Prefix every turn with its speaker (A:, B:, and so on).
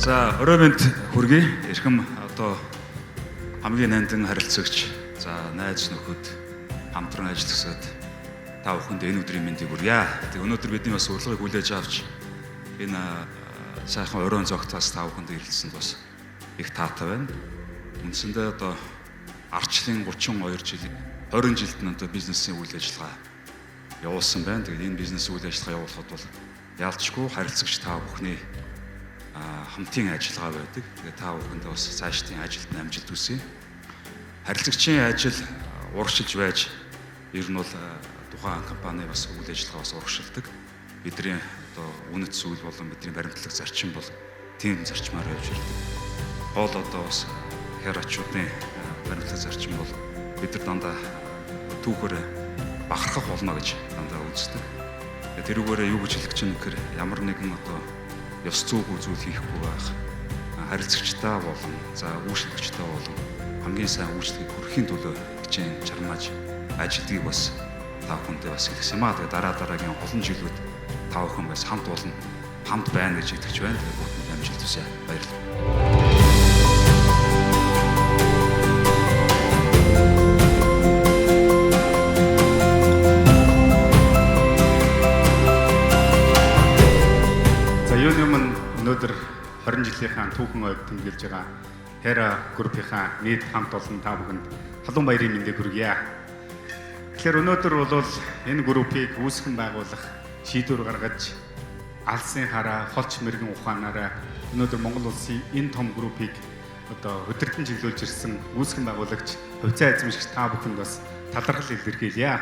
A: За орой мэнд хүргэе. Эрхэм одоо хамгийн нандин харилцагч, за найз нөхөд, хамтран ажиллагчид та бүхэнд энэ өдрийн мэндийг хүргье. Тэг өнөөдөр бидний бас урилгыг хүлээж авч энэ сайхан оройн зогтоос та бүхэнд ирэлцсэнд бас их таатай байна. Үндсэндээ одоо арчлын 32 жил 20 жилд нь одоо бизнесийн үйл ажиллагаа явуулсан байна. Тэгээд энэ бизнес үйл ажиллагаа явуулахад бол яалтчгүй харилцагч та бүхний хамтын ажиллагаа байдаг. Тэгээд та бүхэндээ бас цаашдын ажилд амжилт хүсье. Харилцагчийн ажил урагшилж байж ер нь бол тухайн компани бас үйл ажиллагаа бас урагшилдаг. Бидний одоо үнэт зүйл болон бидний баримтлаг зарчим бол тийм зарчмаар явж ирдэг. Гол одоо бас херачуудын баримтлаг зарчим бол бид нар дандаа түүхээр бахархах болно гэж дандаа үздэг. Тэрүүгээрээ юу гэж хэлэх чинь гэхээр ямар нэгэн одоо ёс зүйгүй зүйл хийхгүй байх. Харилцагчтай болон за үйлчлэгчтэй болон хамгийн сайн үйлчлэгийг хүрэхийн төлөө хичээн чармааж ажилтгийг бас та бүхэндээ бас хэлсэн юм аа. Тэгээ дараагийн олон жилүүд та бүхэн бас хамт болно, хамт байна гэж итгэж байна. Тэгээ бүгд амжилт хүсье. Баярлалаа. Өнөөдөр 20 жилийнхаа түүхэн ойд тэмдэглэж байгаа Hera Group-ийнхаа нийт хамт олон та бүхэнд халуун баярын мэндийг хүргье. Тэгэхээр өнөөдөр бол энэ группийг үүсгэн байгуулах шийдвэр гаргаж алсын хараа, холч мэрэгэн ухаанаараа өнөөдөр Монгол улсын энэ том группийг одоо өдөртөн чиглүүлж ирсэн үүсгэн байгуулагч хувьцаа эзэмшигч та бүхэнд бас талархал илэрхийлье.